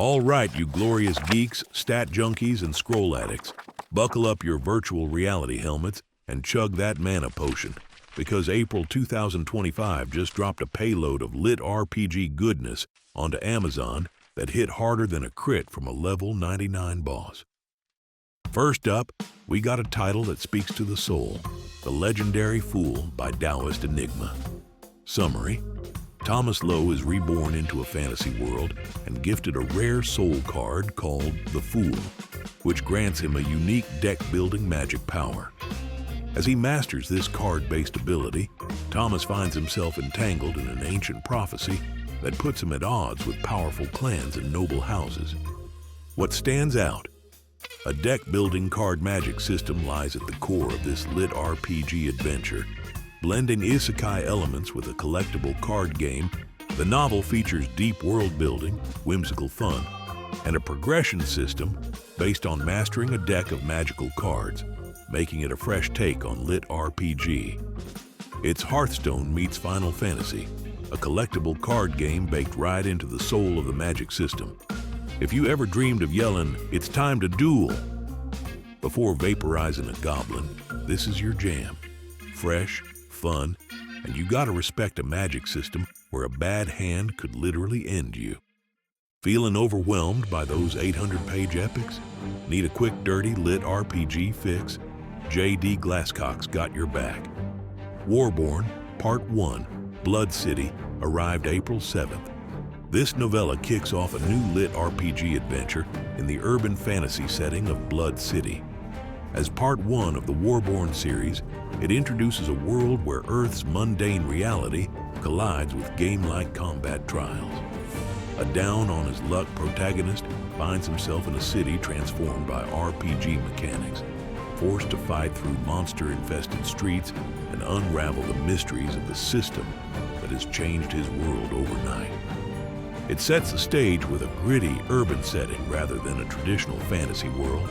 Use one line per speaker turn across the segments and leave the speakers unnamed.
All right, you glorious geeks, stat junkies, and scroll addicts, buckle up your virtual reality helmets and chug that mana potion, because April 2025 just dropped a payload of lit RPG goodness onto Amazon that hit harder than a crit from a level 99 boss. First up, we got a title that speaks to the soul, The Legendary Fool by Daoist Enigma. Summary: Thomas Lowe is reborn into a fantasy world and gifted a rare soul card called the Fool, which grants him a unique deck-building magic power. As he masters this card-based ability, Thomas finds himself entangled in an ancient prophecy that puts him at odds with powerful clans and noble houses. What stands out? A deck-building card magic system lies at the core of this lit RPG adventure. Blending isekai elements with a collectible card game, the novel features deep world building, whimsical fun, and a progression system based on mastering a deck of magical cards, making it a fresh take on lit RPG. It's Hearthstone meets Final Fantasy, a collectible card game baked right into the soul of the magic system. If you ever dreamed of yelling, "It's time to duel," before vaporizing a goblin, this is your jam. Fresh, fun, and you gotta respect a magic system where a bad hand could literally end you. Feeling overwhelmed by those 800-page epics? Need a quick, dirty, lit RPG fix? J.D. Glasscock's got your back. Warborn, Part 1, Blood City, arrived April 7th. This novella kicks off a new lit RPG adventure in the urban fantasy setting of Blood City. As part 1 of the Warborn series, it introduces a world where Earth's mundane reality collides with game-like combat trials. A down-on-his-luck protagonist finds himself in a city transformed by RPG mechanics, forced to fight through monster-infested streets and unravel the mysteries of the system that has changed his world overnight. It sets the stage with a gritty urban setting rather than a traditional fantasy world.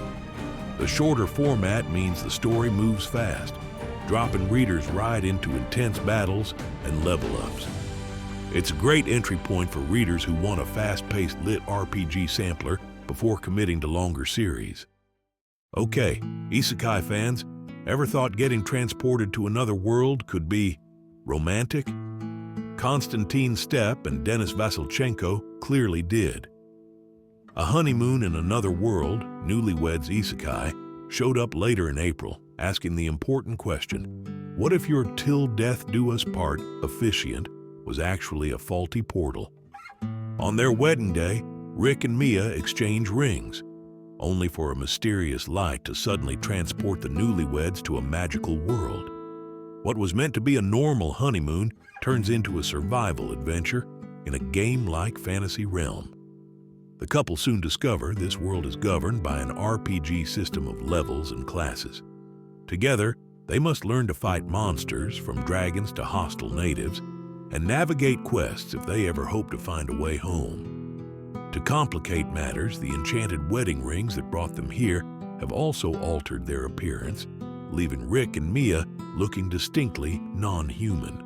The shorter format means the story moves fast, dropping readers right into intense battles and level-ups. It's a great entry point for readers who want a fast-paced lit RPG sampler before committing to longer series. Okay, isekai fans, ever thought getting transported to another world could be romantic? Constantin Steppe and Denis Vasilchenko clearly did. A Honeymoon in Another World, Newlywed's isekai, showed up later in April, asking the important question: what if your till death do us part officiant was actually a faulty portal? On their wedding day, Rick and Mia exchange rings, only for a mysterious light to suddenly transport the newlyweds to a magical world. What was meant to be a normal honeymoon turns into a survival adventure in a game-like fantasy realm. The couple soon discover this world is governed by an RPG system of levels and classes. Together, they must learn to fight monsters, from dragons to hostile natives, and navigate quests if they ever hope to find a way home. To complicate matters, the enchanted wedding rings that brought them here have also altered their appearance, leaving Rick and Mia looking distinctly non-human.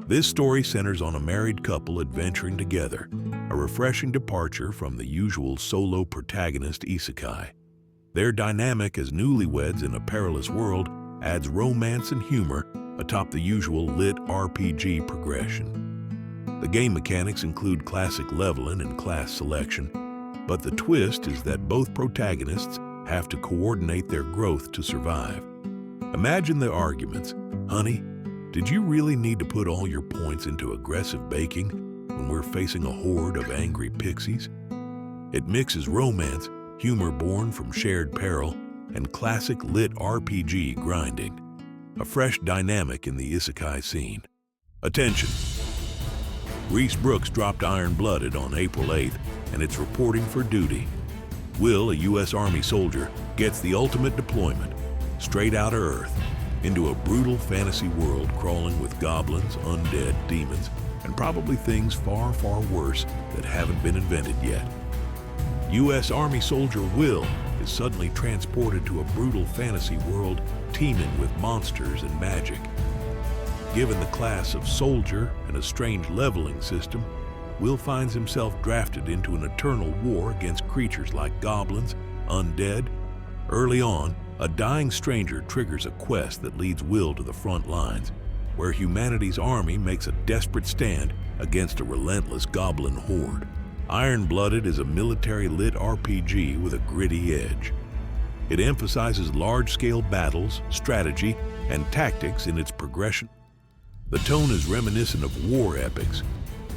This story centers on a married couple adventuring together, a refreshing departure from the usual solo protagonist isekai. Their dynamic as newlyweds in a perilous world adds romance and humor atop the usual lit RPG progression. The game mechanics include classic leveling and class selection, but the twist is that both protagonists have to coordinate their growth to survive. Imagine the arguments. "Honey, did you really need to put all your points into aggressive baking when we're facing a horde of angry pixies?" It mixes romance, humor born from shared peril, and classic lit RPG grinding. A fresh dynamic in the isekai scene. Attention! Reese Brooks dropped Iron-Blooded on April 8th, and it's reporting for duty. Will, a U.S. Army soldier, gets the ultimate deployment, straight out of Earth, into a brutal fantasy world crawling with goblins, undead, demons, and probably things far, far worse that haven't been invented yet. U.S. Army soldier Will is suddenly transported to a brutal fantasy world teeming with monsters and magic. Given the class of soldier and a strange leveling system, Will finds himself drafted into an eternal war against creatures like goblins, undead. Early on, a dying stranger triggers a quest that leads Will to the front lines, where humanity's army makes a desperate stand against a relentless goblin horde. Iron-Blooded is a military lit RPG with a gritty edge. It emphasizes large-scale battles, strategy, and tactics in its progression. The tone is reminiscent of war epics,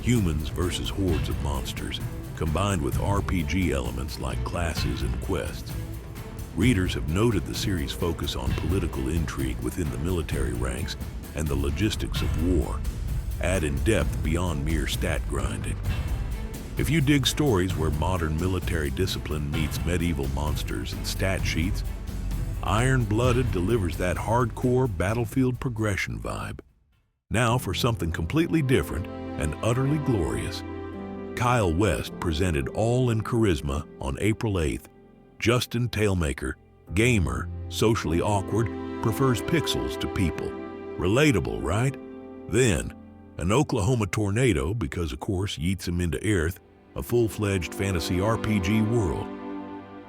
humans versus hordes of monsters, combined with RPG elements like classes and quests. Readers have noted the series' focus on political intrigue within the military ranks and the logistics of war, add in depth beyond mere stat grinding. If you dig stories where modern military discipline meets medieval monsters and stat sheets, Iron-Blooded delivers that hardcore battlefield progression vibe. Now for something completely different and utterly glorious. Kyle West presented All in Charisma on April 8th. Justin Tailmaker, gamer, socially awkward, prefers pixels to people. Relatable, right? Then, an Oklahoma tornado, because of course yeets him into Earth, a full-fledged fantasy RPG world.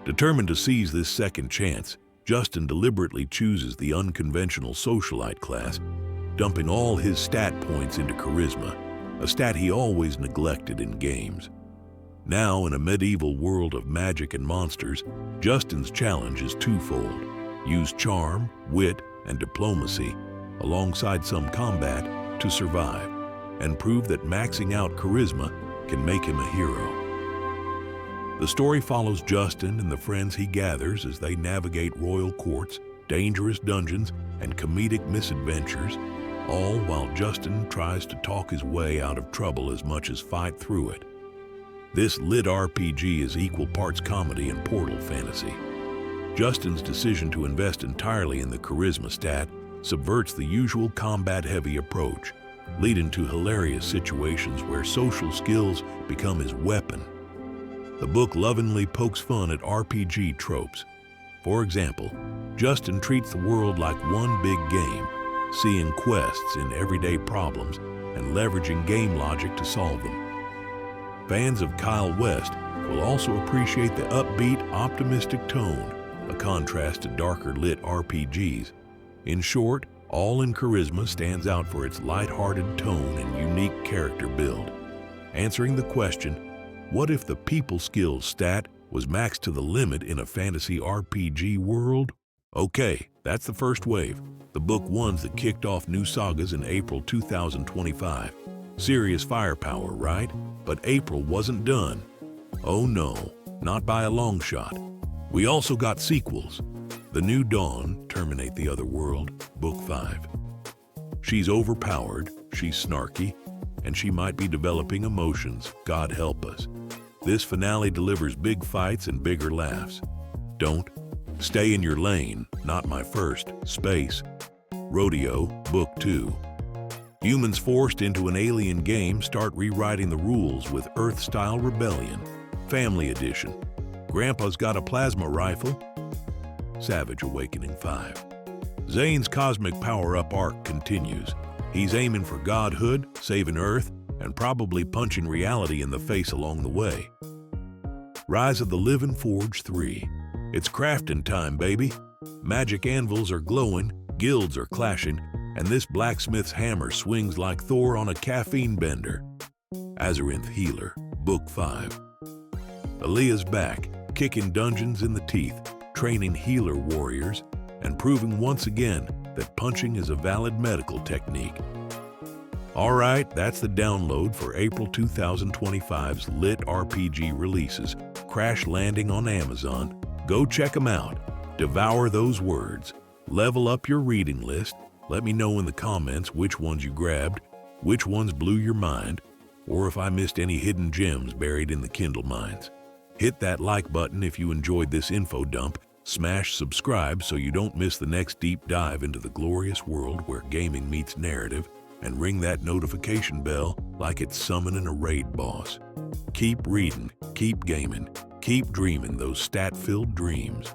Determined to seize this second chance, Justin deliberately chooses the unconventional socialite class, dumping all his stat points into charisma, a stat he always neglected in games. Now, in a medieval world of magic and monsters, Justin's challenge is twofold. Use charm, wit, and diplomacy, alongside some combat, to survive, and prove that maxing out charisma can make him a hero. The story follows Justin and the friends he gathers as they navigate royal courts, dangerous dungeons, and comedic misadventures, all while Justin tries to talk his way out of trouble as much as fight through it. This lit RPG is equal parts comedy and portal fantasy. Justin's decision to invest entirely in the charisma stat subverts the usual combat-heavy approach, leading to hilarious situations where social skills become his weapon. The book lovingly pokes fun at RPG tropes. For example, Justin treats the world like one big game, seeing quests in everyday problems and leveraging game logic to solve them. Fans of Kyle West will also appreciate the upbeat, optimistic tone, a contrast to darker lit RPGs. In short, All in Charisma stands out for its lighthearted tone and unique character build, answering the question, what if the people skills stat was maxed to the limit in a fantasy RPG world? Okay, that's the first wave, the book ones that kicked off new sagas in April 2025. Serious firepower, right? But April wasn't done. Oh no, not by a long shot. We also got sequels. The New Dawn, Terminate the Other World, Book 5. She's overpowered, she's snarky, and she might be developing emotions, God help us. This finale delivers big fights and bigger laughs. Don't stay in your lane, not my first, space. Rodeo, Book 2. Humans forced into an alien game start rewriting the rules with Earth-style rebellion. Family Edition. Grandpa's got a plasma rifle. Savage Awakening 5. Zane's cosmic power-up arc continues. He's aiming for godhood, saving Earth, and probably punching reality in the face along the way. Rise of the Living Forge 3. It's crafting time, baby. Magic anvils are glowing, guilds are clashing, and this blacksmith's hammer swings like Thor on a caffeine bender. Azarinth Healer, Book 5. Aaliyah's back, kicking dungeons in the teeth, training healer warriors, and proving once again that punching is a valid medical technique. All right, that's the download for April 2025's lit RPG releases, crash landing on Amazon. Go check them out. Devour those words. Level up your reading list. Let me know in the comments which ones you grabbed, which ones blew your mind, or if I missed any hidden gems buried in the Kindle mines. Hit that like button if you enjoyed this info dump, smash subscribe so you don't miss the next deep dive into the glorious world where gaming meets narrative, and ring that notification bell like it's summoning a raid boss. Keep reading, keep gaming, keep dreaming those stat-filled dreams.